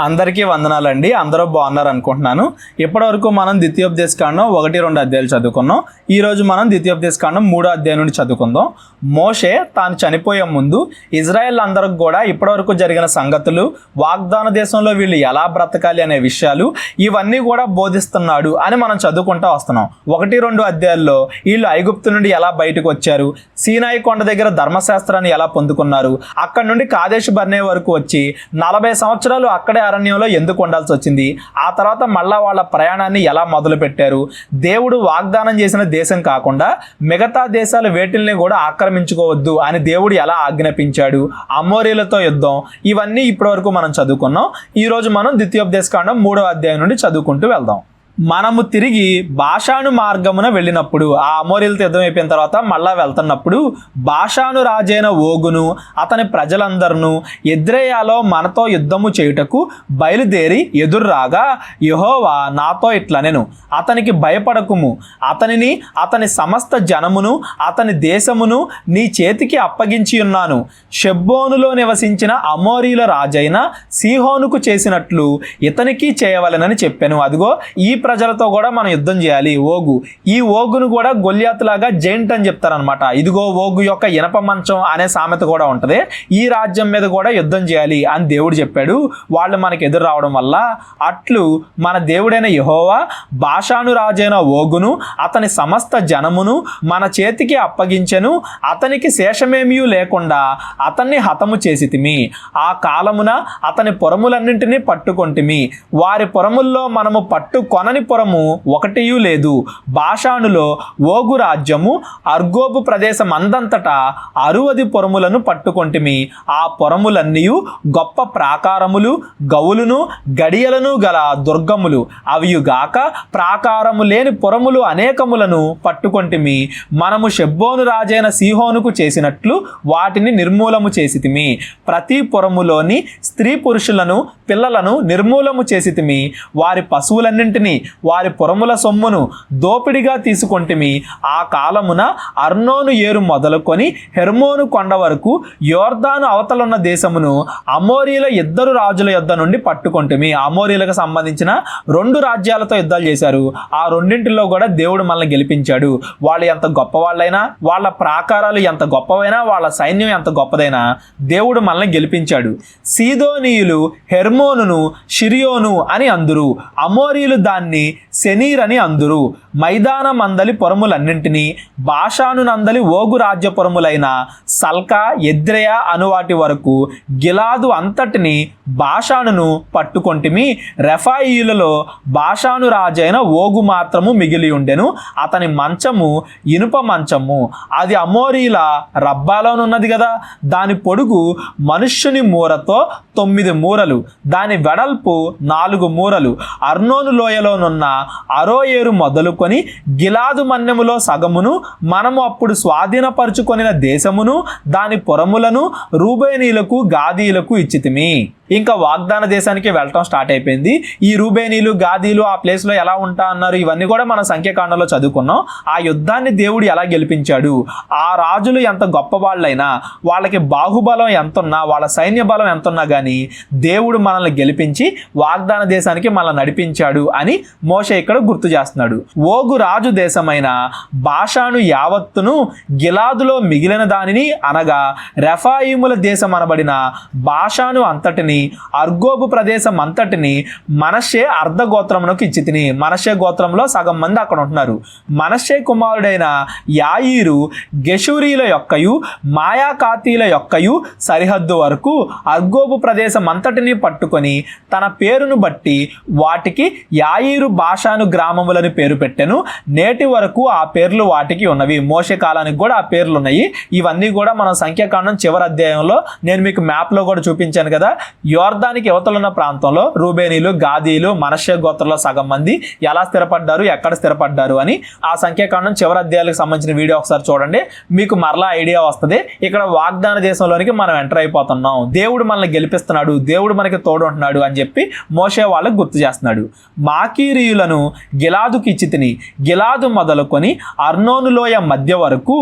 అందరికీ వందనాలండి. అందరూ బాగున్నారు అనుకుంటున్నాను. ఇప్పటివరకు మనం ద్వితీయోపదేశకాండం 1-2 అధ్యాయాలు చదువుకున్నాం. ఈరోజు మనం ద్వితీయోపదేశకాండం 3వ అధ్యాయం నుండి చదువుకుందాం. మోషే తాను చనిపోయే ముందు ఇజ్రాయెల్ అందరికి కూడా ఇప్పటివరకు జరిగిన సంగతులు, వాగ్దాన దేశంలో వీళ్ళు ఎలా బ్రతకాలి అనే విషయాలు ఇవన్నీ కూడా బోధిస్తున్నాడు అని మనం చదువుకుంటూ వస్తున్నాం. 1-2 అధ్యాయాల్లో వీళ్ళు ఐగుప్తు నుండి ఎలా బయటకు వచ్చారు, సీనాయి కొండ దగ్గర ధర్మశాస్త్రాన్ని ఎలా పొందుకున్నారు, అక్కడ నుండి కాదేశు బర్నే వరకు వచ్చి 40 సంవత్సరాలు అక్కడే అరణ్యంలో ఎందుకు ఉండాల్సి వచ్చింది, ఆ తర్వాత మళ్ళా వాళ్ళ ప్రయాణాన్ని ఎలా మొదలు పెట్టారు, దేవుడు వాగ్దానం చేసిన దేశం కాకుండా మిగతా దేశాలు వేటిల్ని కూడా ఆక్రమించుకోవద్దు అని దేవుడు ఎలా ఆజ్ఞాపించాడు, అమోరీలతో యుద్ధం, ఇవన్నీ ఇప్పటివరకు మనం చదువుకున్నాం. ఈరోజు మనం ద్వితీయోపదేశకాండం 3వ అధ్యాయం నుండి చదువుకుంటూ వెళ్దాం. మనము తిరిగి బాషాను మార్గమున వెళ్ళినప్పుడు, ఆ అమోరీలతో యుద్ధం అయిపోయిన తర్వాత మళ్ళా వెళ్తున్నప్పుడు బాషాను రాజైన ఓగును అతని ప్రజలందరూ ఎద్రేయాలో మనతో యుద్ధము చేయుటకు బయలుదేరి ఎదుర్రాగా యెహోవా నాతో ఇట్లనెను, అతనికి భయపడకుము, అతనిని అతని సమస్త జనమును అతని దేశమును నీ చేతికి అప్పగించి ఉన్నాను. షెబ్బోనులో నివసించిన అమోరీల రాజైన సీహోనుకు చేసినట్లు ఇతనికి చేయవలెనని చెప్పాను. అదిగో ఈ ప్రజలతో కూడా మనం యుద్ధం చేయాలి. ఓగు, ఈ ఓగును కూడా గొల్యాత్ లాగా జైంట్ అని చెప్తారనమాట. ఇదిగో ఓగు యొక్క ఇనప మంచం అనే సామెత కూడా ఉంటది. ఈ రాజ్యం మీద కూడా యుద్ధం చేయాలి అని దేవుడు చెప్పాడు. వాళ్ళు మనకు ఎదురు రావడం వల్ల అట్లు మన దేవుడైన యెహోవా బాషాను రాజైన ఓగును అతని సమస్త జనమును మన చేతికి అప్పగించెను. అతనికి శేషమేమీ లేకుండా అతన్ని హతము చేసితిమి. ఆ కాలమున అతని పొరములన్నింటినీ పట్టుకొంటిమి. వారి పొరముల్లో మనము పట్టుకొనని పురము ఒకటియూ లేదు. బాషానులో ఓగు రాజ్యము అర్గోబు ప్రదేశం అందంతటా 60 పొరములను పట్టుకొంటిమి. ఆ పొరములన్నీ గొప్ప ప్రాకారములు, గవులను, గడియలను గల దుర్గములు, అవియుగాక ప్రాకారము లేని పొరములు అనేకములను పట్టుకొంటిమి. మనము షెబ్బోను రాజైన సీహోనుకు చేసినట్లు వాటిని నిర్మూలము చేసితిమి. ప్రతి పొరములోని స్త్రీ పురుషులను పిల్లలను నిర్మూలము చేసితిమి. వారి పశువులన్నింటినీ వారి పొరముల సొమ్మును దోపిడిగా తీసుకొంటిమి. ఆ కాలమున అర్నోను ఏరు మొదలుకొని హెర్మోను కొండ వరకు యోర్దాను అవతలున్న దేశమును అమోరీల 2 రాజుల యుద్ధ నుండి పట్టుకొంటిమి. అమోరీలకు సంబంధించిన 2 రాజ్యాలతో యుద్ధాలు చేశారు. ఆ రెండింటిలో కూడా దేవుడు మనల్ని గెలిపించాడు. వాళ్ళు ఎంత గొప్పవాళ్ళైనా, వాళ్ళ ప్రాకారాలు ఎంత గొప్పవైనా, వాళ్ళ సైన్యం ఎంత గొప్పదైనా దేవుడు మనల్ని గెలిపించాడు. సీదోనీయులు హెర్మోనును షిరియోను అని అందురు, అమోరీలు దాన్ని సెనీర్ అని అందురు. మైదాన మందలి పొరములన్నింటినీ బాషాను నందలి ఓగు రాజ్య పొరములైన సల్కా, ఎద్రేయ అను వాటి వరకు గిలాదు అంతటిని బాషానును పట్టుకొంటిమి. రెఫాయిలలో బాషాను రాజైన ఓగు మాత్రము మిగిలి ఉండెను. అతని మంచము ఇనుప మంచము, అది అమోరీల రబ్బాలోనున్నది కదా. దాని పొడుగు మనుష్యుని మూరతో 9 మూరలు, దాని వెడల్పు 4 మూరలు. అర్నోను లోయలోనున్న అరోయేరు మొదలుకొని గిలాదు మన్యములో సగమును మనము అప్పుడు స్వాధీనపరుచుకొనిన దేశమును దాని పొరములను రూబేనీలకు గాదీలకు ఇచ్చితిమి. ఇంకా వాగ్దాన దేశానికి వెళ్ళటం స్టార్ట్ అయిపోయింది. ఈ రూబేనీలు, గాదీలు ఆ ప్లేస్లో ఎలా ఉంటా అన్నారు, ఇవన్నీ కూడా మనం సంఖ్యాకాండంలో చదువుకున్నాం. ఆ యుద్ధాన్ని దేవుడు ఎలా గెలిపించాడు, ఆ రాజులు ఎంత గొప్ప వాళ్ళైనా, వాళ్ళకి బాహుబలం ఎంతున్నా, వాళ్ళ సైన్య బలం ఎంతున్నా కానీ దేవుడు మనల్ని గెలిపించి వాగ్దాన దేశానికి మనల్ని నడిపించాడు అని మోషే ఇక్కడ గుర్తు చేస్తున్నాడు. ఓగు రాజు దేశమైన బాషాను యావత్తును, గిలాదులో మిగిలిన దానిని అనగా రెఫాయిముల దేశం అనబడిన బాషాను అంతటిని, అర్గోబు ప్రదేశం అంతటిని మనష్షే అర్ధగోత్రమునకు ఇచ్చితిని. మనష్షే గోత్రంలో సగం మంది అక్కడ ఉంటున్నారు. మనష్షే కుమారుడైన యాయీరు గెషూరీల యొక్కయు మాయాకాతీల యొక్కయు సరిహద్దు వరకు అర్గోబు ప్రదేశం అంతటిని పట్టుకొని తన పేరును బట్టి వాటికి యాయీరు బాషాను గ్రామములని పేరు పెట్టెను. నేటి వరకు ఆ పేర్లు వాటికి ఉన్నవి. మోషే కాలానికి కూడా ఆ పేర్లు ఉన్నాయి. ఇవన్నీ కూడా మనం సంఖ్యాకాండం చివరి అధ్యాయంలో నేను మీకు మ్యాప్లో కూడా చూపించాను కదా. యోర్దానికి యువతలున్న ప్రాంతంలో రూబేనీలు, గాదీలు, మనష్షే గోత్రంలో సగం మంది ఎలా స్థిరపడ్డారు, ఎక్కడ స్థిరపడ్డారు అని ఆ సంఖ్యాకాండం చివరి అధ్యాయాలకు సంబంధించిన వీడియో ఒకసారి చూడండి, మీకు మరలా ఐడియా వస్తుంది. ఇక్కడ వాగ్దాన దేశంలోనికి మనం ఎంటర్ అయిపోతున్నాం, దేవుడు మనల్ని గెలిపిస్తున్నాడు, దేవుడు మనకి తోడు ఉంటున్నాడు అని చెప్పి మోషే వాళ్ళకి గుర్తు చేస్తున్నాడు. మాకీ సెయీరీయులను గిలాదుకి ఇచ్చి తిని, గిలాదు మొదలుకొని అర్నోను లోయ మధ్య వరకు,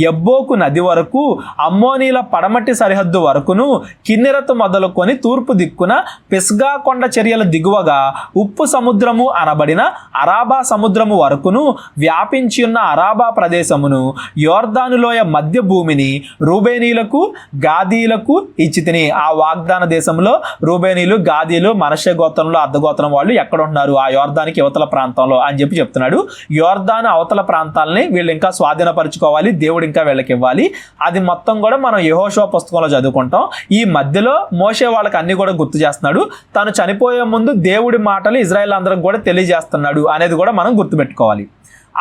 ఎబ్బోకు నది వరకు, అమ్మోనీల పడమటి సరిహద్దు వరకును, కిన్నెరతు మొదలుకొని తూర్పు దిక్కున పిస్గా కొండ చర్యల దిగువగా ఉప్పు సముద్రము అనబడిన అరాబా సముద్రము వరకును వ్యాపించి ఉన్న అరాబా ప్రదేశమును, యోర్దాను లోయ మధ్య భూమిని రూబేనీలకు గాదీలకు ఇచ్చి తిని. ఆ వాగ్దాన దేశంలో రూబేనీలు, గాదీలు, మనష్షే గోత్రంలో అర్ధగోత్రం వాళ్ళు ఎక్కడ ఉంటున్నారు? ఆ యోర్దానికి యువతల ప్రాంతంలో అని చెప్తున్నాడు. యోర్దాను అవతల ప్రాంతాలని వీళ్ళు ఇంకా స్వాధీనపరచుకోవాలి, దేవుడు ఇంకా వీళ్ళకి ఇవ్వాలి. అది మొత్తం కూడా మనం యెహోషువ పుస్తకంలో చదువుకుంటాం. ఈ మధ్యలో మోషే వాళ్ళకి అన్ని కూడా గుర్తు చేస్తున్నాడు. తను చనిపోయే ముందు దేవుడి మాటలు ఇజ్రాయెల్ అందరికి కూడా తెలియజేస్తున్నాడు అనేది కూడా మనం గుర్తుపెట్టుకోవాలి.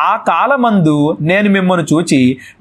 ఆ కాలమందు నేను మిమ్మల్ని చూచి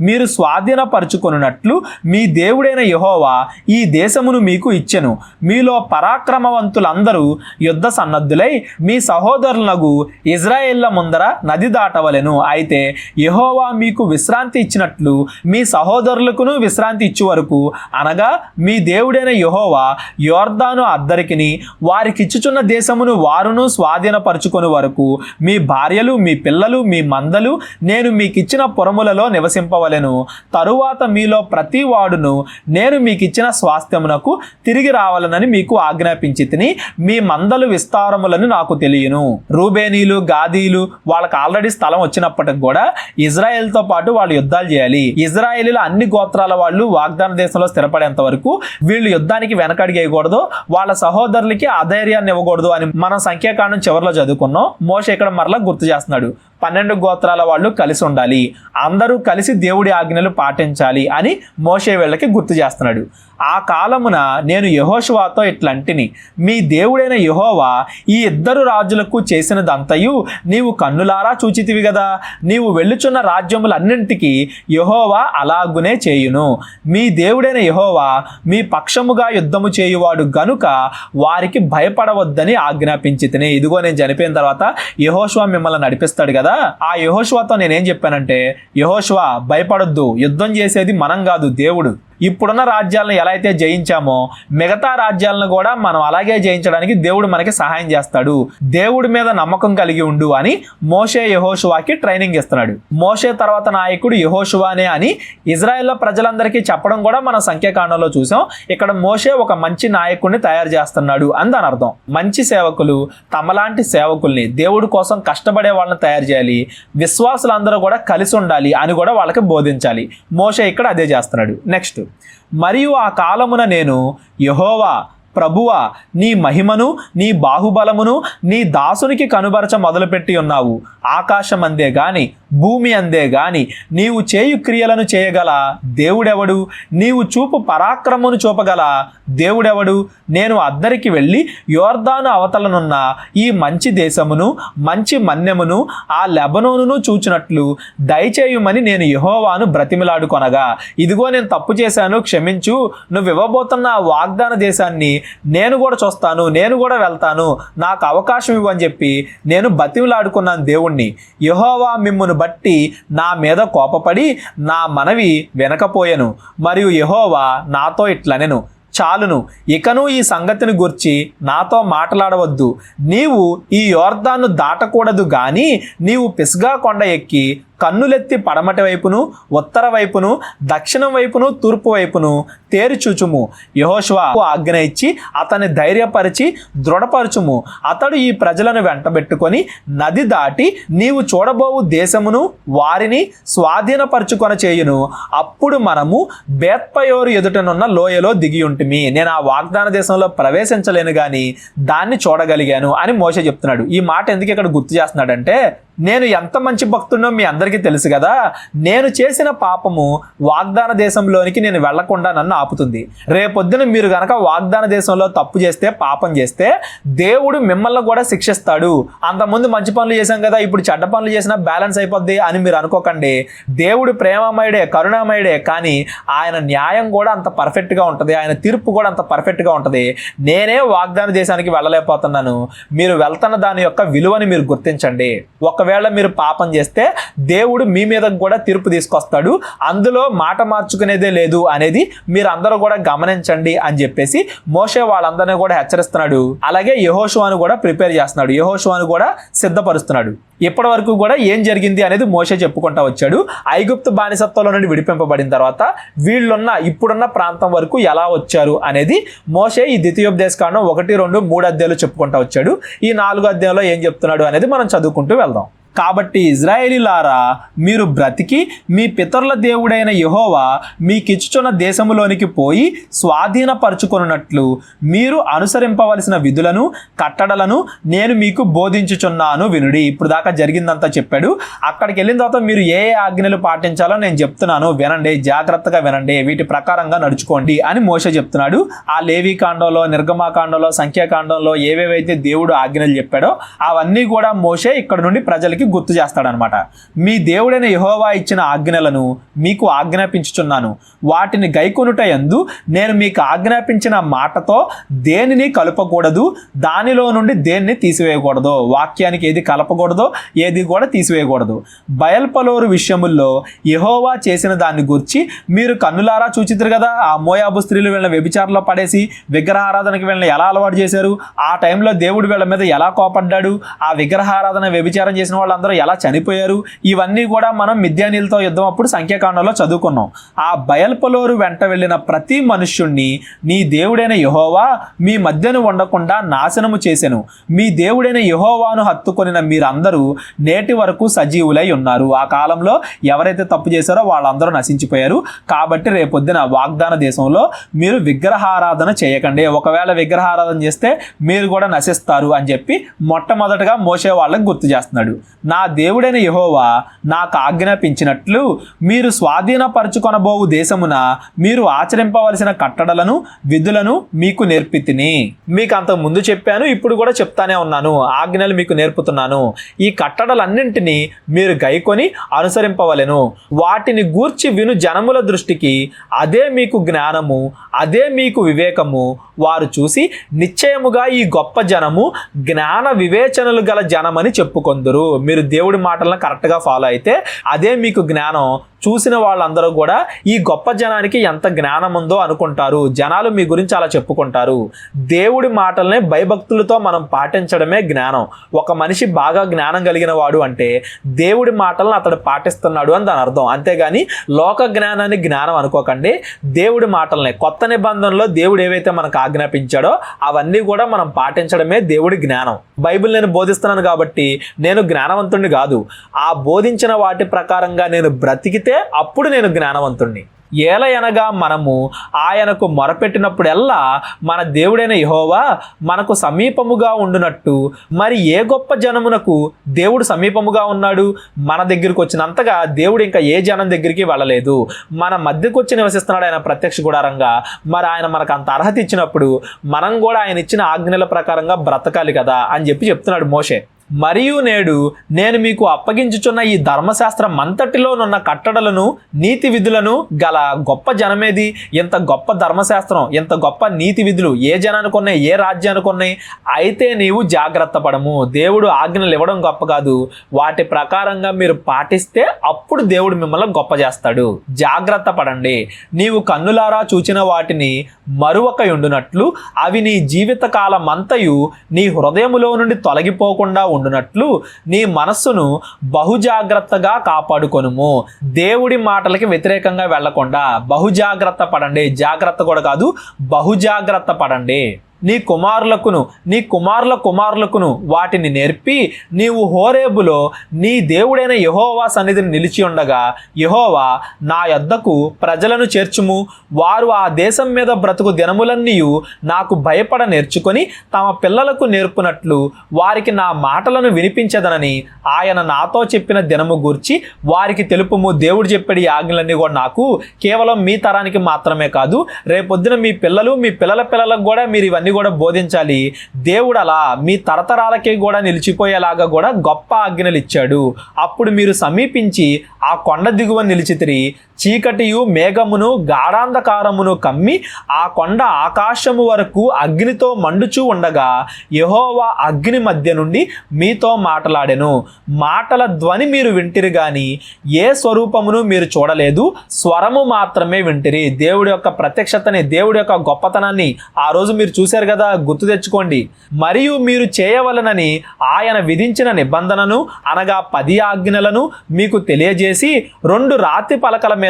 మీరు స్వాధీనపరచుకొనున్నట్లు మీ దేవుడైన యెహోవా ఈ దేశమును మీకు ఇచ్చెను. మీలో పరాక్రమవంతులందరూ యుద్ధ సన్నద్ధులై మీ సహోదరులకు ఇజ్రాయేళ్ల ముందర నది దాటవలెను. అయితే యెహోవా మీకు విశ్రాంతి ఇచ్చినట్లు మీ సహోదరులకును విశ్రాంతి ఇచ్చు వరకు, అనగా మీ దేవుడైన యెహోవా యోర్దాను అద్దరికిని వారికిచ్చుచున్న దేశమును వారును స్వాధీనపరచుకొని వరకు మీ భార్యలు, మీ పిల్లలు, మీ మందలు నేను మీకు ఇచ్చిన పురములలో నివసింపవలెను. తరువాత మీలో ప్రతి వాడును నేను మీకు ఇచ్చిన స్వాస్థ్యమునకు తిరిగి రావాలనని మీకు ఆజ్ఞాపించి తిని, మీ మందలు విస్తారములని నాకు తెలియను. రూబేనీలు, గాదీలు వాళ్ళకి ఆల్రెడీ స్థలం వచ్చినప్పటికి కూడా ఇజ్రాయెల్తో పాటు వాళ్ళు యుద్ధాలు చేయాలి. ఇజ్రాయేలీల అన్ని గోత్రాల వాళ్ళు వాగ్దాన దేశంలో స్థిరపడేంత వరకు వీళ్ళు యుద్ధానికి వెనకడిగేయకూడదు, వాళ్ళ సహోదరులకి అధైర్యాన్ని ఇవ్వకూడదు అని మనం సంఖ్యాకాండం చివరిలో చదువుకున్నాం. మోషే ఇక్కడ మరలా గుర్తు చేస్తున్నాడు. 12 గోత్రాల వాళ్ళు కలిసి ఉండాలి, అందరూ కలిసి దేవుడి ఆజ్ఞలు పాటించాలి అని మోషే వీళ్ళకి గుర్తు చేస్తున్నాడు. ఆ కాలమున నేను యెహోషువతో ఇట్లంటిని, మీ దేవుడైన యెహోవా ఈ ఇద్దరు రాజులకు చేసినదంతయు నీవు కన్నులారా చూచితివి కదా. నీవు వెళ్ళుచున్న రాజ్యములన్నింటికి యెహోవా అలాగునే చేయును. మీ దేవుడైన యెహోవా మీ పక్షముగా యుద్ధము చేయువాడు గనుక వారికి భయపడవద్దని ఆజ్ఞాపించి తిని. ఇదిగో నేను చనిపోయిన తర్వాత యెహోషువ మిమ్మల్ని నడిపిస్తాడు కదా. ఆ యెహోషువతో నేనేం చెప్పానంటే, యెహోషువ భయపడొద్దు, యుద్ధం చేసేది మనం కాదు దేవుడు. ఇప్పుడున్న రాజ్యాలను ఎలా అయితే జయించామో మిగతా రాజ్యాలను కూడా మనం అలాగే జయించడానికి దేవుడు మనకి సహాయం చేస్తాడు. దేవుడి మీద నమ్మకం కలిగి ఉండు అని మోషే యెహోషువాకి ట్రైనింగ్ ఇస్తున్నాడు. మోషే తర్వాత నాయకుడు యెహోషువానే అని ఇజ్రాయెల్ ప్రజలందరికీ చెప్పడం కూడా మనం సంఖ్యాకాండంలో చూసాం. ఇక్కడ మోషే ఒక మంచి నాయకుడిని తయారు చేస్తున్నాడు అని దాని అర్థం. మంచి సేవకులు తమలాంటి సేవకుల్ని, దేవుడి కోసం కష్టపడే వాళ్ళని తయారు చేయాలి, విశ్వాసులందరూ కూడా కలిసి ఉండాలి అని కూడా వాళ్ళకి బోధించాలి. మోషే ఇక్కడ అదే చేస్తున్నాడు. నెక్స్ట్, మరియు ఆ కాలమున నేను యెహోవా ప్రభువా నీ మహిమను నీ బాహుబలమును నీ దాసునికి కనుబరచ మొదలుపెట్టి ఉన్నావు. ఆకాశం అందే గాని భూమి అందే గాని నీవు చేయు క్రియలను చేయగల దేవుడెవడు? నీవు చూపు పరాక్రమమును చూపగల దేవుడెవడు? నేను అద్దరికి వెళ్ళి యోర్దాను అవతలనున్న ఈ మంచి దేశమును మంచి మన్యమును ఆ లెబనోనును చూచినట్లు దయచేయుమని నేను యెహోవాను బ్రతిమిలాడుకొనగా, ఇదిగో నేను తప్పు చేశాను, క్షమించు, నువ్వు ఇవ్వబోతున్న ఆ వాగ్దాన దేశాన్ని నేను కూడా చూస్తాను, నేను కూడా వెళ్తాను, నాకు అవకాశం ఇవ్వని చెప్పి నేను బతిమిలాడుకున్నాను దేవుణ్ణి. యెహోవా మిమ్మును బట్టి నా మీద కోపపడి నా మనవి వినకపోయెను. మరియు యెహోవా నాతో ఇట్లనెను, చాలును, ఇకను ఈ సంగతిని గురించి నాతో మాట్లాడవద్దు. నీవు ఈ యోర్దాను దాటకూడదు గాని నీవు పిస్గా కొండ ఎక్కి కన్నులెత్తి పడమటి వైపును ఉత్తర వైపును దక్షిణం వైపును తూర్పు వైపును తేరి చూచుము. యెహోషువ ఆజ్ఞ ఇచ్చి అతన్ని ధైర్యపరిచి దృఢపరచుము. అతడు ఈ ప్రజలను వెంటబెట్టుకొని నది దాటి నీవు చూడబోవు దేశమును వారిని స్వాధీనపరచుకొన చేయును. అప్పుడు మనము బేత్పయోరు ఎదుటనున్న లోయలో దిగి ఉంటిమి. నేను ఆ వాగ్దాన దేశంలో ప్రవేశించలేను కానీ దాన్ని చూడగలిగాను అని మోషే చెప్తున్నాడు. ఈ మాట ఎందుకు ఇక్కడ గుర్తు చేస్తున్నాడంటే, నేను ఎంత మంచి భక్తుడినో మీ అందరికీ తెలుసు కదా. నేను చేసిన పాపము వాగ్దాన దేశంలోనికి నేను వెళ్లకుండా నన్ను ఆపుతుంది. రేపొద్దున మీరు గనక వాగ్దాన దేశంలో తప్పు చేస్తే, పాపం చేస్తే దేవుడు మిమ్మల్ని కూడా శిక్షిస్తాడు. అంతకుముందు మంచి పనులు చేశాం కదా, ఇప్పుడు చెడ్డ పనులు చేసినా బ్యాలెన్స్ అయిపోద్ది అని మీరు అనుకోకండి. దేవుడు ప్రేమమయుడే, కరుణామయుడే, కానీ ఆయన న్యాయం కూడా అంత పర్ఫెక్ట్గా ఉంటుంది, ఆయన తీర్పు కూడా అంత పర్ఫెక్ట్గా ఉంటుంది. నేనే వాగ్దాన దేశానికి వెళ్ళలేకపోతున్నాను, మీరు వెళ్తున్న దాని యొక్క విలువని మీరు గుర్తించండి. ఒకవేళ ఒకవేళ మీరు పాపం చేస్తే దేవుడు మీ మీద కూడా తీర్పు తీసుకొస్తాడు, అందులో మాట మార్చుకునేదే లేదు అనేది మీరు అందరూ కూడా గమనించండి అని చెప్పేసి మోషే వాళ్ళందరినీ కూడా హెచ్చరిస్తున్నాడు. అలాగే యెహోషువను కూడా ప్రిపేర్ చేస్తున్నాడు, యెహోషువను కూడా సిద్ధపరుస్తున్నాడు. ఇప్పటి వరకు కూడా ఏం జరిగింది అనేది మోషే చెప్పుకుంటా వచ్చాడు. ఐగుప్తు బానిసత్వంలో నుండి విడిపింపబడిన తర్వాత ఇప్పుడున్న ప్రాంతం వరకు ఎలా వచ్చారు అనేది మోషే ఈ ద్వితీయోపదేశకాండం 1, 2, 3 అధ్యాయాలు చెప్పుకుంటా వచ్చాడు. ఈ 4 అధ్యాయంలో ఏం చెప్తున్నాడు అనేది మనం చదువుకుంటూ వెళ్దాం. కాబట్టి ఇజ్రాయేలీలారా, మీరు బ్రతికి మీ పితరుల దేవుడైన యెహోవా మీకిచ్చుచున్న దేశములోనికి పోయి స్వాధీనపరచుకొనున్నట్లు మీరు అనుసరింపవలసిన విధులను కట్టడలను నేను మీకు బోధించుచున్నాను వినుడి. ఇప్పుడు దాకా జరిగిందంతా చెప్పాడు. అక్కడికి వెళ్ళిన తర్వాత మీరు ఏ ఆజ్ఞలు పాటించాలో నేను చెప్తున్నాను, వినండి, జాగ్రత్తగా వినండి, వీటి ప్రకారంగా నడుచుకోండి అని మోషే చెప్తున్నాడు. ఆ లేవీకాండంలో, నిర్గమాకాండంలో, సంఖ్యాకాండంలో ఏవేవైతే దేవుడు ఆజ్ఞలు చెప్పాడో అవన్నీ కూడా మోషే ఇక్కడ నుండి ప్రజలకి గుర్తు చేస్తాడనమాట. మీ దేవుడైన యెహోవా ఇచ్చిన ఆజ్ఞలను మీకు ఆజ్ఞాపించుచున్నాను, వాటిని గైకొనుట యందు నేను మీకు ఆజ్ఞాపించిన మాటతో దేనిని కలపకూడదు, దానిలో నుండి దేన్ని తీసివేయకూడదు. వాక్యానికి ఏది కలపకూడదో ఏది కూడా తీసివేయకూడదు. బయల్పలోరు విషయముల్లో యెహోవా చేసిన దాన్ని గురించి మీరు కన్నులారా చూచితురు కదా. ఆ మోయాబు స్త్రీలు వీళ్ళని వ్యభిచారంలో పడేసి విగ్రహారాధనకి వీళ్ళని ఎలా అలవాటు చేశారు, ఆ టైంలో దేవుడు వీళ్ళ మీద ఎలా కోపడ్డాడు, ఆ విగ్రహారాధన వ్యభిచారం చేసిన వాళ్ళందరూ ఎలా చనిపోయారు, ఇవన్నీ కూడా మనం మిద్యానీలతో యుద్ధం అప్పుడు సంఖ్యాకాండంలో చదువుకున్నాం. ఆ బయల్పలోరు వెంట వెళ్ళిన ప్రతి మనుష్యుణ్ణి నీ దేవుడైన యెహోవా మీ మధ్యను ఉండకుండా నాశనము చేసెను. మీ దేవుడైన యెహోవాను హత్తుకొనిన మీరందరూ నేటి వరకు సజీవులై ఉన్నారు. ఆ కాలంలో ఎవరైతే తప్పు చేశారో వాళ్ళందరూ నశించిపోయారు. కాబట్టి రేపొద్దున వాగ్దాన దేశంలో మీరు విగ్రహారాధన చేయకండి, ఒకవేళ విగ్రహారాధన చేస్తే మీరు కూడా నశిస్తారు అని చెప్పి మొట్టమొదటగా మోషే వాళ్ళకి గుర్తు చేస్తున్నాడు. నా దేవుడైన యెహోవా నాకు ఆజ్ఞాపించినట్లు మీరు స్వాధీనపరచుకొనబోవు దేశమున మీరు ఆచరింపవలసిన కట్టడలను విధులను మీకు నేర్పితిని. మీకు అంతకు ముందు చెప్పాను, ఇప్పుడు కూడా చెప్తానే ఉన్నాను, ఆజ్ఞలు మీకు నేర్పుతున్నాను. ఈ కట్టడలన్నింటినీ మీరు గైకొని అనుసరింపవలెను. వాటిని గూర్చి విను జనముల దృష్టికి అదే మీకు జ్ఞానము, అదే మీకు వివేకము. వారు చూసి నిశ్చయముగా ఈ గొప్ప జనము జ్ఞాన వివేచనలు గల జనమని చెప్పుకొందురు. మీరు దేవుడి మాటలను కరెక్ట్గా ఫాలో అయితే అదే మీకు జ్ఞానం. చూసిన వాళ్ళందరూ కూడా ఈ గొప్ప జనానికి ఎంత జ్ఞానం ఉందో అనుకుంటారు, జనాలు మీ గురించి అలా చెప్పుకుంటారు. దేవుడి మాటల్ని భయభక్తులతో మనం పాటించడమే జ్ఞానం. ఒక మనిషి బాగా జ్ఞానం కలిగిన వాడు అంటే దేవుడి మాటలను అతడు పాటిస్తున్నాడు అని దాని అర్థం. అంతేగాని లోక జ్ఞానాన్ని జ్ఞానం అనుకోకండి. దేవుడి మాటల్ని, కొత్త నిబంధనలో దేవుడు ఏవైతే మనకు ఆజ్ఞాపించాడో అవన్నీ కూడా మనం పాటించడమే దేవుడి జ్ఞానం. బైబిల్ నేను బోధిస్తున్నాను కాబట్టి నేను జ్ఞానవంతుడిని కాదు, ఆ బోధించిన వాటి ప్రకారంగా నేను బ్రతికితే అప్పుడు నేను జ్ఞానవంతుణ్ణి. ఏలయనగా మనము ఆయనకు మొరపెట్టినప్పుడెల్లా మన దేవుడైన యెహోవా మనకు సమీపముగా ఉండునట్టు మరి ఏ గొప్ప జనమునకు దేవుడు సమీపముగా ఉన్నాడు? మన దగ్గరికి వచ్చినంతగా దేవుడు ఇంకా ఏ జనం దగ్గరికి వెళ్ళలేదు. మన మధ్యకు వచ్చి నివసిస్తున్నాడు ఆయన ప్రత్యక్ష గుడారంగా. మరి ఆయన మనకు అంత అర్హత ఇచ్చినప్పుడు మనం కూడా ఆయన ఇచ్చిన ఆజ్ఞల ప్రకారంగా బ్రతకాలి కదా అని చెప్తున్నాడు మోషే. మరియు నేడు నేను మీకు అప్పగించుచున్న ఈ ధర్మశాస్త్రం అంతటిలోనున్న కట్టడలను నీతి విధులను గల గొప్ప జనమేది? ఇంత గొప్ప ధర్మశాస్త్రం, ఇంత గొప్ప నీతి విధులు ఏ జనానికి ఉన్నాయి, ఏ రాజ్యానికి ఉన్నాయి? అయితే నీవు జాగ్రత్త పడము. దేవుడు ఆజ్ఞలు ఇవ్వడం గొప్ప కాదు, వాటి ప్రకారంగా మీరు పాటిస్తే అప్పుడు దేవుడు మిమ్మల్ని గొప్ప చేస్తాడు. జాగ్రత్త పడండి. నీవు కన్నులారా చూచిన వాటిని మరువక ఉండునట్లు అవి నీ జీవిత కాలమంతయు నీ హృదయములో నుండి తొలగిపోకుండా ఉండునట్లు నీ మనస్సును బహుజాగ్రత్తగా కాపాడుకొనుము. దేవుడి మాటలకి వ్యతిరేకంగా వెళ్లకుండా బహుజాగ్రత్త పడండి. జాగ్రత్త కూడా కాదు, బహుజాగ్రత్త పడండి. నీ కుమారుల కుమారులకును వాటిని నేర్పి నీవు హోరేబులో నీ దేవుడైన యెహోవా సన్నిధిని నిలిచి ఉండగా యెహోవా నా యొద్దకు ప్రజలను చేర్చుము, వారు ఆ దేశం మీద బ్రతుకు దినములన్నీయు నాకు భయపడ నేర్చుకొని తమ పిల్లలకు నేర్పునట్లు వారికి నా మాటలను వినిపించదనని ఆయన నాతో చెప్పిన దినము గూర్చి వారికి తెలుపుము. దేవుడు చెప్పాడు ఈ ఆజ్ఞలన్నీ కూడా నాకు కేవలం మీ తరానికి మాత్రమే కాదు, రేపొద్దున మీ పిల్లలు మీ పిల్లల పిల్లలకు కూడా మీరు ఇవన్నీ ఇవన్నీ కూడా బోధించాలి. దేవుడు అలా మీ తరతరాలకే కూడా నిలిచిపోయేలాగా కూడా గొప్ప ఆజ్ఞలు ఇచ్చాడు. అప్పుడు మీరు సమీపించి ఆ కొండ దిగువ నిలిచితిరి. చీకటియు మేఘమును గాఢాంధకారమును కమ్మి ఆ కొండ ఆకాశము వరకు అగ్నితో మండుచూ ఉండగా యెహోవా అగ్ని మధ్య నుండి మీతో మాటలాడెను. మాటల ధ్వని మీరు వింటిరి గాని ఏ స్వరూపమును మీరు చూడలేదు, స్వరము మాత్రమే వింటిరి. దేవుడి యొక్క ప్రత్యక్షతని, దేవుడి యొక్క గొప్పతనాన్ని ఆ రోజు మీరు చూశారు కదా, గుర్తు తెచ్చుకోండి. మరియు మీరు చేయవలనని ఆయన విధించిన నిబంధనను అనగా 10 ఆజ్ఞలను మీకు తెలియజేసి 2 రాతి పలకల మీద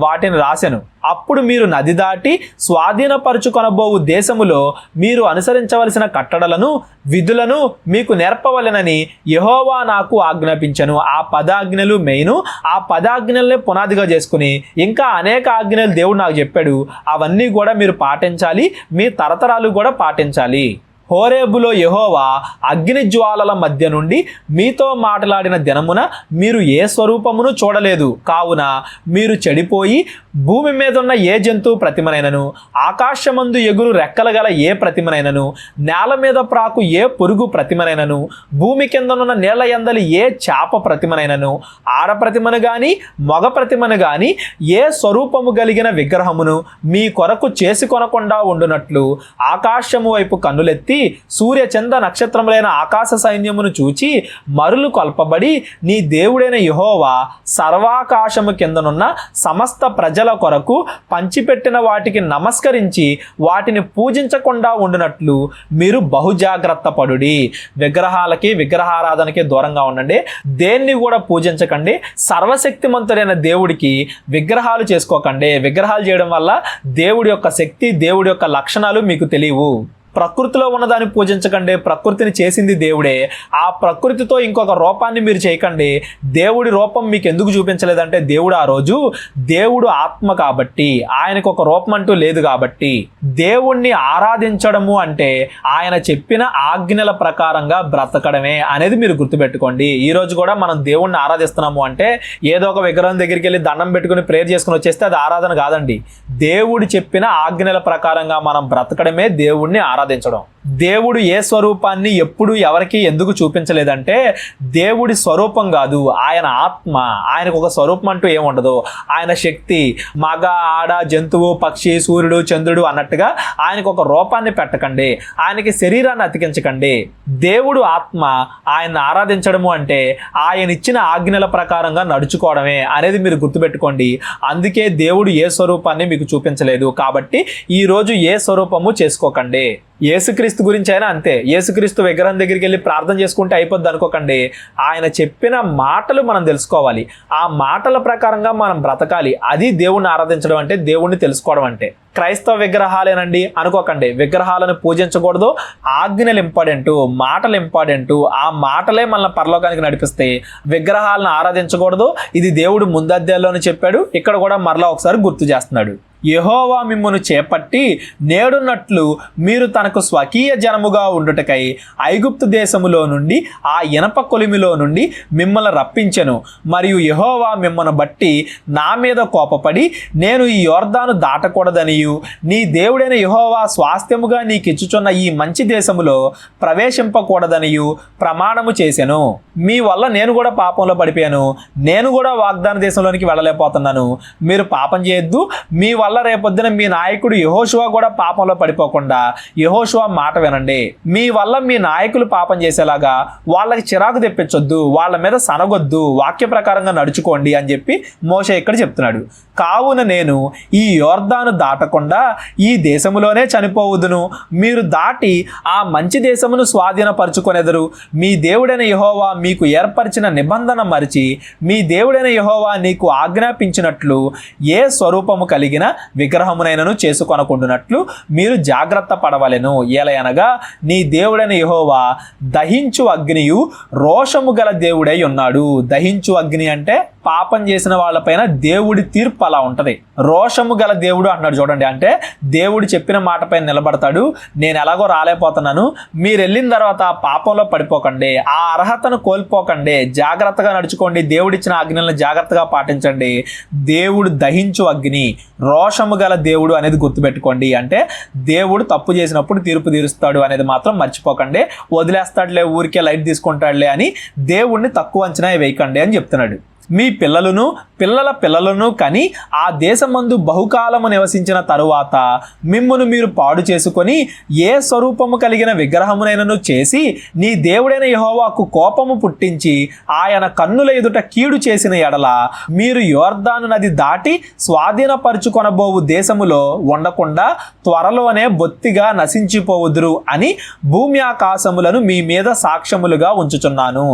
వాటిని రాసెను. అప్పుడు మీరు నది దాటి స్వాధీనపరుచుకొనబోవు దేశములో మీరు అనుసరించవలసిన కట్టడలను విధులను మీకు నేర్పవలెనని యెహోవా నాకు ఆజ్ఞాపించెను. ఆ 10 ఆజ్ఞలు మెయిన్. ఆ 10 ఆజ్ఞలనే పునాదిగా చేసుకుని ఇంకా అనేక ఆజ్ఞలు దేవుడు నాకు చెప్పాడు. అవన్నీ కూడా మీరు పాటించాలి, మీ తరతరాలు కూడా పాటించాలి. హోరేబులో యెహోవా అగ్ని జ్వాలల మధ్య నుండి మీతో మాట్లాడిన దినమున మీరు ఏ స్వరూపమును చూడలేదు. కావున మీరు చెడిపోయి భూమి మీద ఉన్న ఏ జంతువు ప్రతిమనైనను, ఆకాశమందు ఎగురు రెక్కలు గల ఏ ప్రతిమనైనను, నేల మీద ప్రాకు ఏ పురుగు ప్రతిమనైనను, భూమి కిందనున్న నీళ్ల యందలి ఏ చేప ప్రతిమనైనను, ఆడ ప్రతిమను గాని మగ ప్రతిమను గాని ఏ స్వరూపము కలిగిన విగ్రహమును మీ కొరకు చేసుకొనకుండా ఉండునట్లు ఆకాశము వైపు కన్నులెత్తి సూర్య చంద్ర నక్షత్రములైన ఆకాశ సైన్యమును చూచి మరులు కొల్పబడి నీ దేవుడైన యెహోవా సర్వాకాశము కిందనున్న సమస్త ప్రజల కొరకు పంచిపెట్టిన వాటికి నమస్కరించి వాటిని పూజించకుండా ఉండునట్లు మీరు బహుజాగ్రత్త పడుడి. విగ్రహాలకి, విగ్రహారాధనకి దూరంగా ఉండండి. దేన్ని కూడా పూజించకండి. సర్వశక్తిమంతుడైన దేవుడికి విగ్రహాలు చేసుకోకండి. విగ్రహాలు చేయడం వల్ల దేవుడి యొక్క శక్తి, దేవుడి యొక్క లక్షణాలు మీకు తెలియవు. ప్రకృతిలో ఉన్నదాన్ని పూజించకండి. ప్రకృతిని చేసింది దేవుడే. ఆ ప్రకృతితో ఇంకొక రూపాన్ని మీరు చేయకండి. దేవుడి రూపం మీకు ఎందుకు చూపించలేదంటే దేవుడు ఆ రోజు దేవుడు ఆత్మ కాబట్టి, ఆయనకు ఒక రూపం అంటూ లేదు కాబట్టి. దేవుణ్ణి ఆరాధించడము అంటే ఆయన చెప్పిన ఆజ్ఞల ప్రకారంగా బ్రతకడమే అనేది మీరు గుర్తుపెట్టుకోండి. ఈ రోజు కూడా మనం దేవుణ్ణి ఆరాధిస్తున్నాము అంటే ఏదో ఒక విగ్రహం దగ్గరికి వెళ్ళి దండం పెట్టుకుని ప్రేయర్ చేసుకుని వచ్చేస్తే అది ఆరాధన కాదండి. దేవుడు చెప్పిన ఆజ్ఞల ప్రకారంగా మనం బ్రతకడమే దేవుణ్ణి ఆరాధించడం. దేవుడు ఏ స్వరూపాన్ని ఎప్పుడు ఎవరికి ఎందుకు చూపించలేదంటే దేవుడి స్వరూపం కాదు, ఆయన ఆత్మ. ఆయనకు ఒక స్వరూపం అంటూ ఏముండదు. ఆయన శక్తి, మగ ఆడ జంతువు పక్షి సూర్యుడు చంద్రుడు అన్నట్టుగా ఆయనకు ఒక రూపాన్ని పెట్టకండి. ఆయనకి శరీరాన్ని అతికించకండి. దేవుడు ఆత్మ. ఆయన్ని ఆరాధించడము అంటే ఆయన ఇచ్చిన ఆజ్ఞల ప్రకారంగా నడుచుకోవడమే అనేది మీరు గుర్తుపెట్టుకోండి. అందుకే దేవుడు ఏ స్వరూపాన్ని మీకు చూపించలేదు. కాబట్టి ఈరోజు ఏ స్వరూపము చేసుకోకండి. యేసుక్రీస్తు గురించి అయినా అంతే. యేసుక్రీస్తు విగ్రహం దగ్గరికి వెళ్ళి ప్రార్థన చేసుకుంటే అయిపోద్ది అనుకోకండి. ఆయన చెప్పిన మాటలు మనం తెలుసుకోవాలి. ఆ మాటల ప్రకారంగా మనం బ్రతకాలి. అది దేవుణ్ణి ఆరాధించడం అంటే, దేవుణ్ణి తెలుసుకోవడం అంటే. క్రైస్తవ విగ్రహాలేనండి అనుకోకండి. విగ్రహాలను పూజించకూడదు. ఆజ్ఞలు ఇంపార్టెంట్, మాటలు ఇంపార్టెంట్. ఆ మాటలే మన పరలోకానికి నడిపిస్తాయి. విగ్రహాలను ఆరాధించకూడదు. ఇది దేవుడు ముందధ్యాయంలోనే చెప్పాడు. ఇక్కడ కూడా మరలా ఒకసారి గుర్తు చేస్తున్నాడు. యెహోవా మిమ్మును చేపట్టి నేడున్నట్లు మీరు తనకు స్వకీయ జనముగా ఉండుటకై ఐగుప్తు దేశములో నుండి ఆ ఇనప కొలిమిలో నుండి మిమ్మల్ని రప్పించెను. మరియు యెహోవా మిమ్మల్ని బట్టి నా మీద కోపపడి నేను ఈ యొర్దాను దాటకూడదనియు నీ దేవుడైన యెహోవా స్వాస్థ్యముగా నీకిచ్చుచున్న ఈ మంచి దేశములో ప్రవేశింపకూడదనియు ప్రమాణము చేసెను. మీ వల్ల నేను కూడా పాపంలో పడిపోయాను. నేను కూడా వాగ్దాన దేశంలోనికి వెళ్ళలేకపోతున్నాను. మీరు పాపం చేయొద్దు. మీ వల్ల రేపొద్దున మీ నాయకుడు యెహోషువ కూడా పాపంలో పడిపోకుండా యెహోషువ మాట వినండి. మీ వల్ల మీ నాయకులు పాపం చేసేలాగా వాళ్ళకి చిరాకు తెప్పించొద్దు, వాళ్ళ మీద సనగొద్దు, వాక్య ప్రకారంగా నడుచుకోండి అని చెప్పి మోషే ఇక్కడ చెప్తున్నాడు. కావున నేను ఈ యొర్దాను దాటకుండా ఈ దేశములోనే చనిపోవుదును. మీరు దాటి ఆ మంచి దేశమును స్వాధీనపరుచుకొనెదరు. మీ దేవుడైన యెహోవా మీకు ఏర్పరిచిన నిబంధన మరిచి మీ దేవుడైన యెహోవా నీకు ఆజ్ఞాపించినట్లు ఏ స్వరూపము కలిగిన విగ్రహమునైనను చేసుకొనకుండునట్లు మీరు జాగ్రత్త పడవలెను. ఏలయనగా నీ దేవుడైన యెహోవా దహించు అగ్నియు రోషము గల దేవుడై ఉన్నాడు. దహించు అగ్ని అంటే పాపం చేసిన వాళ్ళపైన దేవుడి తీర్పు అలా ఉంటది. రోషము గల దేవుడు అంటున్నాడు చూడండి. అంటే దేవుడు చెప్పిన మాటపై నిలబడతాడు. నేను ఎలాగో రాలేకపోతున్నాను, మీరు వెళ్ళిన తర్వాత పాపంలో పడిపోకండి, ఆ అర్హతను కోల్పోకండి, జాగ్రత్తగా నడుచుకోండి, దేవుడిచ్చిన ఆజ్ఞలను జాగ్రత్తగా పాటించండి. దేవుడు దహించు అగ్ని, రోష రోషము గల దేవుడు అనేది గుర్తుపెట్టుకోండి. అంటే దేవుడు తప్పు చేసినప్పుడు తీర్పు తీరుస్తాడు అనేది మాత్రం మర్చిపోకండి. వదిలేస్తాడులే, ఊరికే లైట్ తీసుకుంటాడులే అని దేవుడిని తక్కువ అంచనా వేయకండి అని చెప్తున్నాడు. మీ పిల్లలను పిల్లల పిల్లలను కని ఆ దేశమందు బహుకాలము నివసించిన తరువాత మిమ్మును మీరు పాడు చేసుకొని ఏ స్వరూపము కలిగిన విగ్రహమునైనను చేసి నీ దేవుడైన యెహోవాకు కోపము పుట్టించి ఆయన కన్నుల ఎదుట కీడు చేసిన ఎడల మీరు యోర్దాను నది దాటి స్వాధీనపరుచుకొనబోవు దేశములో ఉండకుండా త్వరలోనే బొత్తిగా నశించిపోవుదురు అని భూమి ఆకాశములను మీ మీద సాక్ష్యములుగా ఉంచుచున్నాను.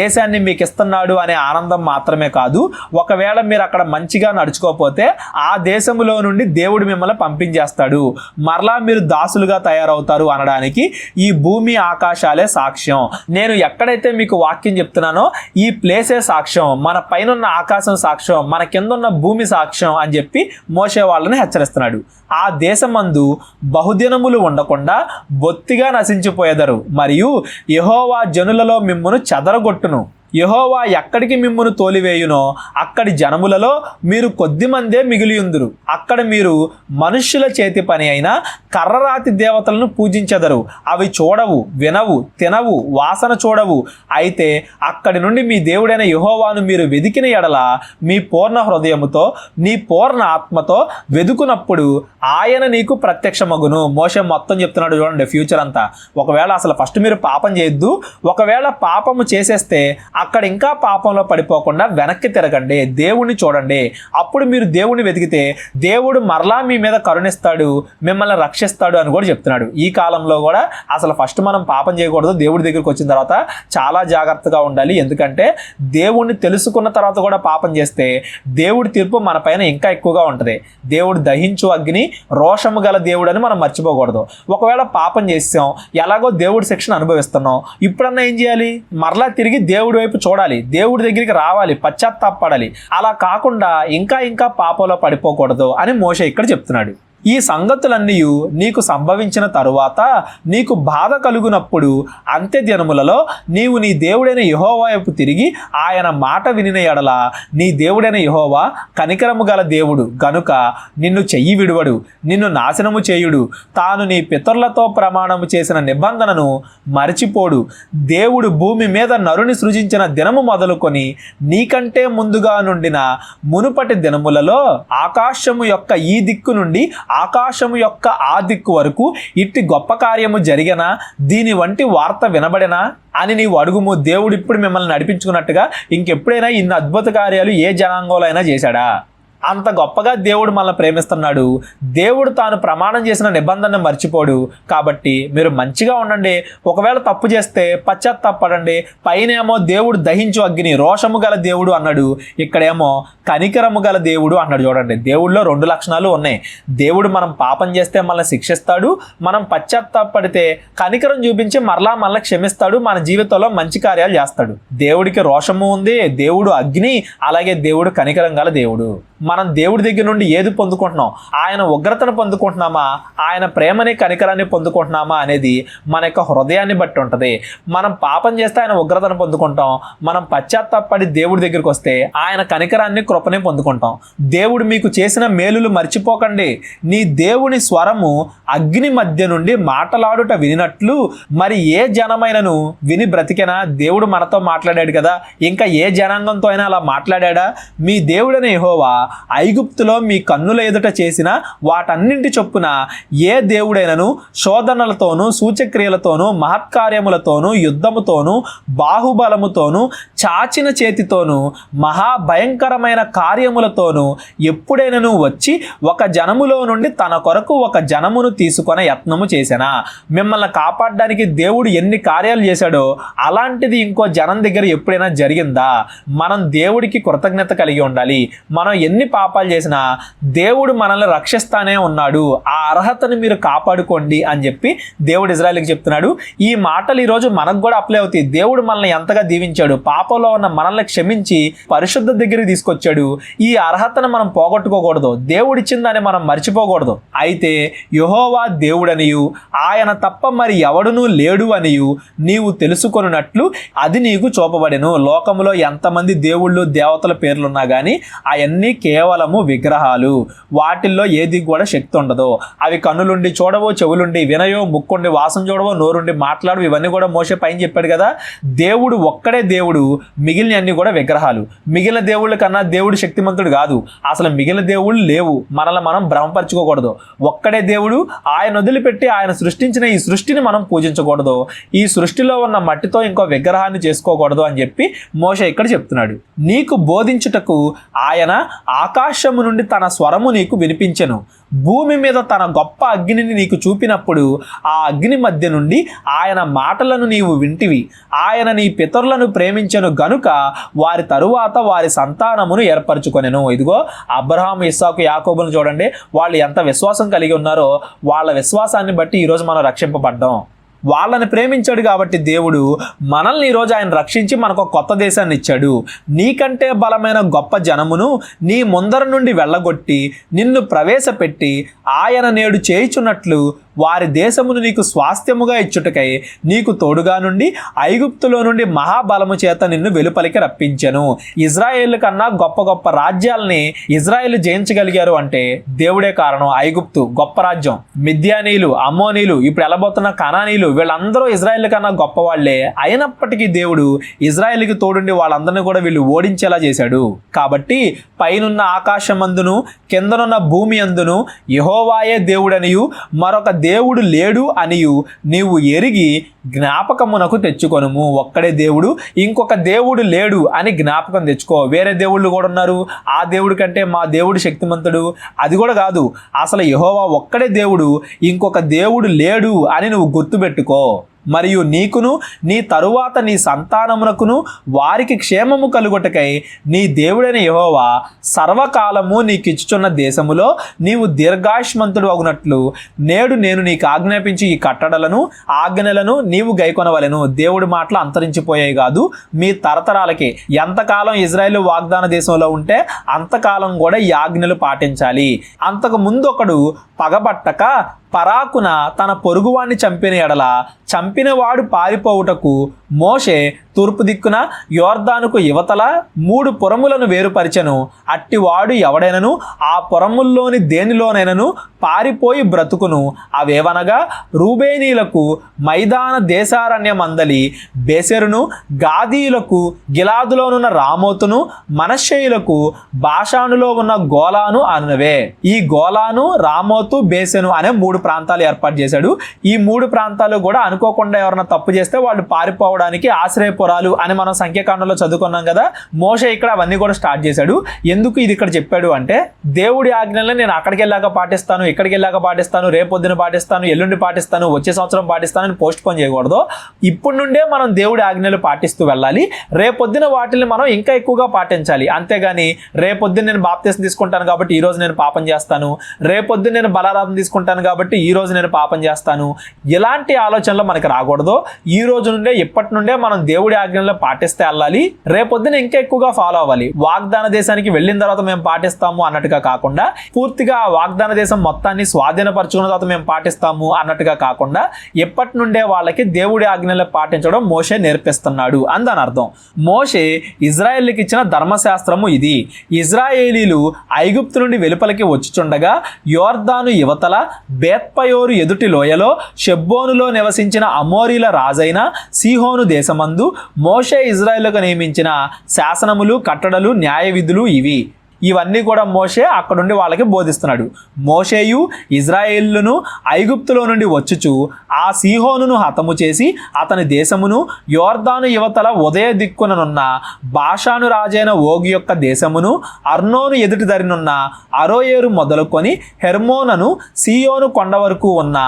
దేశాన్ని మీకు ఇస్తున్నాడు అనే ఆనందం మాత్రమే కాదు, ఒకవేళ మీరు అక్కడ మంచిగా నడుచుకోకపోతే ఆ దేశంలో నుండి దేవుడు మిమ్మల్ని పంపించేస్తాడు, మరలా మీరు దాసులుగా తయారవుతారు అనడానికి ఈ భూమి ఆకాశాలే సాక్ష్యం. నేను ఎక్కడైతే మీకు వాక్యం చెప్తున్నానో ఈ ప్లేసే సాక్ష్యం, మన పైన ఉన్న ఆకాశం సాక్ష్యం, మన కింద ఉన్న భూమి సాక్ష్యం అని చెప్పి మోషే వాళ్ళని హెచ్చరిస్తున్నాడు. ఆ దేశమందు బహుదినములు ఉండకుండా బొత్తిగా నశించిపోయేదరు మరియు యెహోవా జనులలో మిమ్మును చెదరగొట్టును. యెహోవా ఎక్కడికి మిమ్మును తోలివేయునో అక్కడి జనములలో మీరు కొద్దిమందే మిగిలియుందురు. అక్కడ మీరు మనుష్యుల చేతి పని అయిన కర్రరాతి దేవతలను పూజించెదరు. అవి చూడవు, వినవు, తినవు, వాసన చూడవు. అయితే అక్కడి నుండి మీ దేవుడైన యెహోవాను మీరు వెదికిన ఎడల మీ పూర్ణ హృదయముతో నీ పూర్ణ ఆత్మతో వెదుకునప్పుడు ఆయన నీకు ప్రత్యక్షమగును. మోషే మొత్తం చెప్తున్నాడు చూడండి, ఫ్యూచర్ అంతా. ఒకవేళ అసలు ఫస్ట్ మీరు పాపం చేయొద్దు, ఒకవేళ పాపము చేసేస్తే అక్కడ ఇంకా పాపంలో పడిపోకుండా వెనక్కి తిరగండి, దేవుణ్ణి చూడండి. అప్పుడు మీరు దేవుణ్ణి వెతికితే దేవుడు మరలా మీ మీద కరుణిస్తాడు, మిమ్మల్ని రక్షిస్తాడు అని కూడా చెప్తున్నాడు. ఈ కాలంలో కూడా అసలు ఫస్ట్ మనం పాపం చేయకూడదు. దేవుడి దగ్గరికి వచ్చిన తర్వాత చాలా జాగ్రత్తగా ఉండాలి. ఎందుకంటే దేవుణ్ణి తెలుసుకున్న తర్వాత కూడా పాపం చేస్తే దేవుడి తీర్పు మన పైన ఇంకా ఎక్కువగా ఉంటుంది. దేవుడు దహించు అగ్ని, రోషము గల దేవుడు అని మనం మర్చిపోకూడదు. ఒకవేళ పాపం చేసాం, ఎలాగో దేవుడి శిక్షను అనుభవిస్తున్నాం, ఇప్పుడన్నా ఏం చేయాలి? మరలా తిరిగి దేవుడి వైపు చూడాలి, దేవుడి దగ్గరికి రావాలి, పశ్చాత్తాపడాలి. అలా కాకుండా ఇంకా ఇంకా పాపంలో పడిపోకూడదు అని మోషే ఇక్కడ చెప్తున్నాడు. ఈ సంగతులన్నీ నీకు సంభవించిన తరువాత నీకు బాధ కలుగునప్పుడు అంత్య దినములలో నీవు నీ దేవుడైన యెహోవా వైపు తిరిగి ఆయన మాట వినిన ఎడల నీ దేవుడైన యెహోవా కనికరము గల దేవుడు గనుక నిన్ను చెయ్యి విడువడు, నిన్ను నాశనము చేయుడు. తాను నీ పితరులతో ప్రమాణము చేసిన నిబంధనను మరిచిపోడు. దేవుడు భూమి మీద నరుని సృజించిన దినము మొదలుకొని నీకంటే ముందుగా నుండిన మునుపటి దినములలో ఆకాశము యొక్క ఈ దిక్కు నుండి ఆకాశము యొక్క ఆ దిక్కు వరకు ఇట్టి గొప్ప కార్యము జరిగినా, దీని వంటి వార్త వినబడినా అని నీవు అడుగుము. దేవుడు ఇప్పుడు మిమ్మల్ని నడిపించుకున్నట్టుగా ఇంకెప్పుడైనా ఇన్ని అద్భుత కార్యాలు ఏ జనాంగంలో అయినా చేశాడా? అంత గొప్పగా దేవుడు మనల్ని ప్రేమిస్తున్నాడు. దేవుడు తాను ప్రమాణం చేసిన నిబంధనను మర్చిపోడు. కాబట్టి మీరు మంచిగా ఉండండి. ఒకవేళ తప్పు చేస్తే పశ్చాత్తాపడండి. పైనేమో దేవుడు దహించు అగ్ని, రోషము గల దేవుడు అన్నాడు, ఇక్కడేమో కనికరము గల దేవుడు అన్నాడు. చూడండి, దేవుడిలో రెండు లక్షణాలు ఉన్నాయి. దేవుడు మనం పాపం చేస్తే మనల్ని శిక్షిస్తాడు, మనం పశ్చాత్తాపడితే కనికరం చూపించి మరలా క్షమిస్తాడు, మన జీవితంలో మంచి కార్యాలు చేస్తాడు. దేవుడికి రోషము ఉంది, దేవుడు అగ్ని, అలాగే దేవుడు కనికరం గల దేవుడు. మనం దేవుడి దగ్గర నుండి ఏది పొందుకుంటున్నాం? ఆయన ఉగ్రతను పొందుకుంటున్నామా, ఆయన ప్రేమని కనికరాన్ని పొందుకుంటున్నామా అనేది మన యొక్క హృదయాన్ని బట్టి ఉంటుంది. మనం పాపం చేస్తే ఆయన ఉగ్రతను పొందుకుంటాం, మనం పశ్చాత్తాపడి దేవుడి దగ్గరికి వస్తే ఆయన కనికరాన్ని కృపని పొందుకుంటాం. దేవుడు మీకు చేసిన మేలులు మర్చిపోకండి. నీ దేవుని స్వరము అగ్ని మధ్య నుండి మాటలాడుట వినినట్లు మరి ఏ జనమైనను విని బ్రతికెనా? దేవుడు మనతో మాట్లాడాడు కదా, ఇంకా ఏ జనాంగంతో అయినా అలా మాట్లాడా? మీ దేవుడైన యెహోవా ఐగుప్తులో మీ కన్నుల ఎదుట చేసిన వాటన్నింటి చొప్పున ఏ దేవుడైనను శోధనలతోనూ సూచక్రియలతోనూ మహత్కార్యములతోనూ యుద్ధముతోనూ బాహుబలముతోనూ చాచిన చేతితోనూ మహాభయంకరమైన కార్యములతోనూ ఎప్పుడైనను వచ్చి ఒక జనములో నుండి తన కొరకు ఒక జనమును తీసుకొనే యత్నము చేసెనా? మిమ్మల్ని కాపాడడానికి దేవుడు ఎన్ని కార్యాలు చేశాడో అలాంటిది ఇంకో జనం దగ్గర ఎప్పుడైనా జరిగిందా? మనం దేవుడికి కృతజ్ఞత కలిగి ఉండాలి. మనం ఎన్ని పాపాలు చేసినా దేవుడు మనల్ని రక్షిస్తానే ఉన్నాడు. ఆ అర్హతను మీరు కాపాడుకోండి అని చెప్పి దేవుడు ఇజ్రాయేలుకి చెప్తున్నాడు. ఈ మాటలు ఈరోజు మనకు కూడా అప్లై అవుతాయి. దేవుడు మనల్ని ఎంతగా దీవించాడు, పాపంలో ఉన్న మనల్ని క్షమించి పరిశుద్ధ దగ్గరికి తీసుకొచ్చాడు. ఈ అర్హతను మనం పోగొట్టుకోకూడదు, దేవుడిచ్చిందని మనం మర్చిపోకూడదు. అయితే యెహోవా దేవుడనియు ఆయన తప్ప మరి ఎవడునూ లేడు అనియు నీవు తెలుసుకొనున్నట్లు అది నీకు చూపబడెను. లోకంలో ఎంతమంది దేవుళ్ళు దేవతల పేర్లున్నా కానీ అవన్నీ కేవలము విగ్రహాలు. వాటిల్లో ఏది కూడా శక్తి ఉండదు. అవి కన్నులుండి చూడవు, చెవులుండి వినయో, ముక్కుండి వాసన చూడవు, నోరుండి మాట్లాడవు. ఇవన్నీ కూడా మోషే పైన చెప్పాడు కదా. దేవుడు ఒక్కడే దేవుడు, మిగిలిన అన్ని కూడా విగ్రహాలు. మిగిలిన దేవుళ్ళ కన్నా దేవుడు శక్తిమంతుడు కాదు. అసలు మిగిలిన దేవుళ్ళు లేవు. మనల్ని మనం భ్రమపరచుకోకూడదు. ఒక్కడే దేవుడు. ఆయన వదిలిపెట్టి ఆయన సృష్టించిన ఈ సృష్టిని మనం పూజించకూడదు. ఈ సృష్టిలో ఉన్న మట్టితో ఇంకో విగ్రహాన్ని చేసుకోకూడదు అని చెప్పి మోషే ఇక్కడ చెప్తున్నాడు. నీకు బోధించుటకు ఆయన ఆకాశము నుండి తన స్వరము నీకు వినిపించెను. భూమి మీద తన గొప్ప అగ్నిని నీకు చూపినప్పుడు ఆ అగ్ని మధ్య నుండి ఆయన మాటలను నీవు వింటివి. ఆయన నీ పితరులను ప్రేమించెను గనుక వారి తరువాత వారి సంతానమును ఏర్పరచుకొనెను. ఇదిగో అబ్రహాం, ఇస్సాకు, యాకోబులను చూడండి. వాళ్ళు ఎంత విశ్వాసం కలిగి ఉన్నారో వాళ్ళ విశ్వాసాన్ని బట్టి ఈరోజు మనం రక్షింపబడ్డాం. వాళ్ళని ప్రేమించాడు కాబట్టి దేవుడు మనల్ని ఈరోజు ఆయన రక్షించి మనకు ఒక కొత్త దేశాన్ని ఇచ్చాడు. నీకంటే బలమైన గొప్ప జనమును నీ ముందర నుండి వెళ్ళగొట్టి నిన్ను ప్రవేశపెట్టి ఆయన నేడు చేయుచున్నట్లు వారి దేశమును నీకు స్వాస్థ్యముగా ఇచ్చుటకై నీకు తోడుగా నుండి ఐగుప్తులో నుండి మహాబలము చేత నిన్ను వెలుపలికి రప్పించెను. ఇజ్రాయేల్ కన్నా గొప్ప గొప్ప రాజ్యాలని ఇజ్రాయేల్ జయించగలిగారు అంటే దేవుడే కారణం. ఐగుప్తు గొప్ప రాజ్యం. మిద్యానీయులు, అమ్మోనీయులు, ఇప్పుడు వెళ్ళబోతున్న కనానీయులు, వీళ్ళందరూ ఇజ్రాయేల్ కన్నా గొప్ప వాళ్లే. అయినప్పటికీ దేవుడు ఇజ్రాయేల్కి తోడుండి వాళ్ళందరినీ కూడా వీళ్ళు ఓడించేలా చేశాడు. కాబట్టి పైనున్న ఆకాశమందును కిందనున్న భూమి అందును యెహోవాయే దేవుడనియు మరొక దేవుడు లేడు అనియు నీవు ఎరిగి జ్ఞాపకమునకు తెచ్చుకొనుము. ఒక్కడే దేవుడు, ఇంకొక దేవుడు లేడు అని జ్ఞాపకం తెచ్చుకో. వేరే దేవుళ్ళు కూడా ఉన్నారు. ఆ దేవుడి కంటే మా దేవుడు శక్తిమంతుడు, అది కూడా కాదు. అసలు యెహోవా ఒక్కడే దేవుడు, ఇంకొక దేవుడు లేడు అని నువ్వు గుర్తుపెట్టుకో. మరియు నీకును నీ తరువాత నీ సంతానమునకును వారికి క్షేమము కలుగుటకై నీ దేవుడైన యెహోవా సర్వకాలము నీకిచ్చుచున్న దేశములో నీవు దీర్ఘాయుష్మంతుడు అగునట్లు నేడు నేను నీకు ఆజ్ఞాపించి ఈ కట్టడలను ఆజ్ఞలను నీవు గైకొనవలెను. దేవుడి మాటలు అంతరించిపోయాయి కాదు, మీ తరతరాలకి. ఎంతకాలం ఇజ్రాయేలు వాగ్దాన దేశంలో ఉంటే అంతకాలం కూడా ఈ ఆజ్ఞలు పాటించాలి. అంతకు ముందు ఒకడు పగబట్టక పరాకున తన పొరుగువాణ్ణి చంపిన ఎడల చంపినవాడు పారిపోవుటకు మోషే తూర్పు దిక్కున యోర్దానుకు యువతల 3 పురములను వేరుపరిచెను. అట్టివాడు ఎవడైనను ఆ పురముల్లోని దేనిలోనైనను పారిపోయి బ్రతుకును. అవేవనగా రూబేనీలకు మైదాన దేశారణ్యమందలి బేసెరును, గాదీయులకు గిలాదులోనున్న రామోతును, మనష్షేయులకు బాషానులో ఉన్న గోలాను అనునవే. ఈ గోలాను, రామోతు, బేసెను అనే 3 ప్రాంతాలు ఏర్పాటు చేశాడు. ఈ 3 ప్రాంతాలు కూడా అనుకోకుండా ఎవరైనా తప్పు చేస్తే వాళ్ళు పారిపోవడానికి ఆశ్రయపురాలు అని మనం సంఖ్యాకాండంలో చదువుకున్నాం కదా. మోషే ఇక్కడ అవన్నీ కూడా స్టార్ట్ చేశాడు. ఎందుకు ఇది ఇక్కడ చెప్పాడు అంటే, దేవుడి ఆజ్ఞలను నేను అక్కడికి వెళ్ళాక పాటిస్తాను, ఇక్కడికి వెళ్ళాక పాటిస్తాను, రేపొద్దున పాటిస్తాను, ఎల్లుండి పాటిస్తాను, వచ్చే సంవత్సరం పాటిస్తానని పోస్ట్ పోన్ చేయకూడదు. ఇప్పటి నుండే మనం దేవుడి ఆజ్ఞలు పాటిస్తూ వెళ్ళాలి. రేపొద్దున వాటిని మనం ఇంకా ఎక్కువగా పాటించాలి. అంతేగాని రేపొద్దున నేను బాప్తిసం తీసుకుంటాను కాబట్టి ఈ రోజు నేను పాపం చేస్తాను, రేపొద్దున నేను బలారాధన తీసుకుంటాను కాబట్టి ఈ రోజు నేను పాపం చేస్తాను, ఇలాంటి ఆలోచనలు మనకి రాకూడదు. ఈ రోజు నుండే, ఇప్పటి నుండే మనం దేవుడి ఆజ్ఞలను పాటిస్తే వెళ్ళాలి. రేపొద్దున ఇంకా ఎక్కువగా ఫాలో అవ్వాలి. వాగ్దాన దేశానికి వెళ్ళిన తర్వాత మేము పాటిస్తాము అన్నట్టుగా కాకుండా, పూర్తిగా ఆ వాగ్దాన దేశం మొత్తాన్ని స్వాధీనపరచుకున్న తర్వాత మేము పాటిస్తాము అన్నట్టుగా కాకుండా, ఎప్పటి నుండే వాళ్ళకి దేవుడి ఆజ్ఞలను పాటించడం మోషే నేర్పిస్తున్నాడు అని దాని అర్థం. మోషే ఇజ్రాయేల్కి ఇచ్చిన ధర్మశాస్త్రము ఇది. ఇజ్రాయేలీలు ఐగుప్తు నుండి వెలుపలికి వచ్చుచుండగా యోర్దాను యువతల బేత్పయోరు ఎదుటి లోయలో షెబ్బోనులో నివసించిన అమోరీల రాజైన సీహోను దేశమందు మోషే ఇజ్రాయేలుకు నియమించిన శాసనములు, కట్టడలు, న్యాయ విధులు ఇవి. ఇవన్నీ కూడా మోషే అక్కడుండి వాళ్ళకి బోధిస్తున్నాడు. మోషేయు ఇజ్రాయేలును ఐగుప్తులో నుండి వచ్చుచు ఆ సీహోనును హతము చేసి అతని దేశమును యోర్దాను యువతల ఉదయ దిక్కుననున్న బాషాను రాజైన ఓగు యొక్క దేశమును అర్నోను ఎదుటి దరినున్న అరోయేరు మొదలుకొని హెర్మోనను సీయోను కొండ వరకు ఉన్న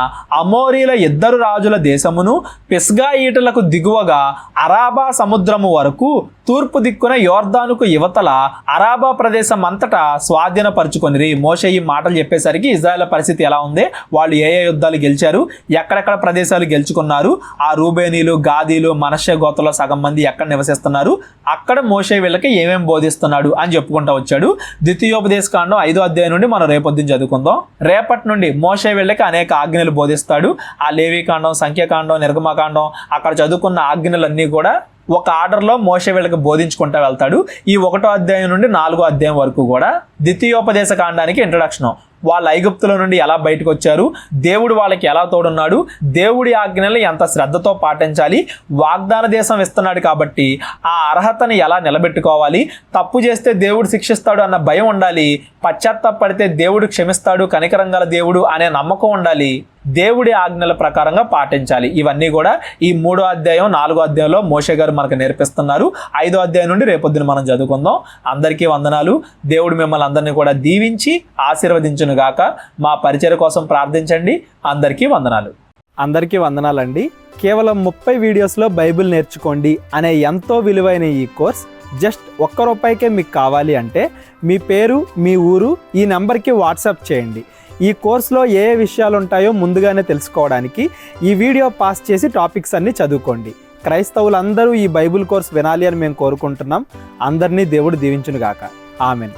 అమోరీల 2 రాజుల దేశమును పిస్గా ఈటలకు దిగువగా అరాబా సముద్రము వరకు తూర్పు దిక్కున యోర్దానుకు యువతల అరాబా ప్రదేశం అంతటా స్వాధీనపరుచుకొనిరి. మోషే ఈ మాటలు చెప్పేసరికి ఇజ్రాయేల్ పరిస్థితి ఎలా ఉంది, వాళ్ళు ఏ ఏ యుద్ధాలు గెలిచారు, ఎక్కడెక్కడ ప్రదేశాలు గెలుచుకున్నారు, ఆ రూబేనీలు, గాదీలు, మనష్షే గోత్రంలో సగం మంది ఎక్కడ నివసిస్తున్నారు, అక్కడ మోషే వీళ్ళకి ఏమేం బోధిస్తున్నాడు అని చెప్పుకుంటూ వచ్చాడు. ద్వితీయోపదేశకాండం 5వ అధ్యాయం నుండి మనం రేపొద్దున చదువుకుందాం. రేపటి నుండి మోషే వీళ్ళకి అనేక ఆజ్ఞలు బోధిస్తాడు. ఆ లేవీకాండం, సంఖ్యాకాండం, నిర్గమకాండం, అక్కడ చదువుకున్న ఆజ్ఞలన్నీ కూడా ఒక ఆర్డర్లో మోషే వీళ్ళకి బోధించుకుంటూ వెళ్తాడు. ఈ 1వ అధ్యాయం నుండి 4వ అధ్యాయం వరకు కూడా ద్వితీయోపదేశ కాండానికి ఇంట్రడక్షన్. వాళ్ళు ఐగుప్తుల నుండి ఎలా బయటకు వచ్చారు, దేవుడు వాళ్ళకి ఎలా తోడున్నాడు, దేవుడి ఆజ్ఞలను ఎంత శ్రద్ధతో పాటించాలి, వాగ్దాన దేశం ఇస్తున్నాడు కాబట్టి ఆ అర్హతని ఎలా నిలబెట్టుకోవాలి, తప్పు చేస్తే దేవుడు శిక్షిస్తాడు అన్న భయం ఉండాలి, పశ్చాత్తాపడితే దేవుడు క్షమిస్తాడు, కనికరం గల దేవుడు అనే నమ్మకం ఉండాలి, దేవుడి ఆజ్ఞల ప్రకారంగా పాటించాలి. ఇవన్నీ కూడా ఈ 3వ అధ్యాయం 4వ అధ్యాయంలో మోషే గారు మనకు నేర్పిస్తున్నారు. 5వ అధ్యాయం నుండి రేపొద్దున మనం చదువుకుందాం. అందరికీ వందనాలు. దేవుడు మిమ్మల్ని అందరినీ కూడా దీవించి ఆశీర్వదించును గాక. మా పరిచర్య కోసం ప్రార్థించండి. అందరికీ వందనాలు. అందరికీ వందనాలండి. కేవలం 30 వీడియోస్లో బైబిల్ నేర్చుకోండి అనే ఎంతో విలువైన ఈ కోర్స్ జస్ట్ ₹1 మీకు కావాలి అంటే మీ పేరు, మీ ఊరు ఈ నెంబర్కి వాట్సాప్ చేయండి. ఈ కోర్సులో ఏ విషయాలు ఉంటాయో ముందుగానే తెలుసుకోవడానికి ఈ వీడియో పాస్ చేసి టాపిక్స్ అన్నీ చదువుకోండి. క్రైస్తవులందరూ ఈ బైబిల్ కోర్స్ వినాలి అని మేము కోరుకుంటున్నాం. అందరినీ దేవుడు దీవించును గాక. ఆమెన్.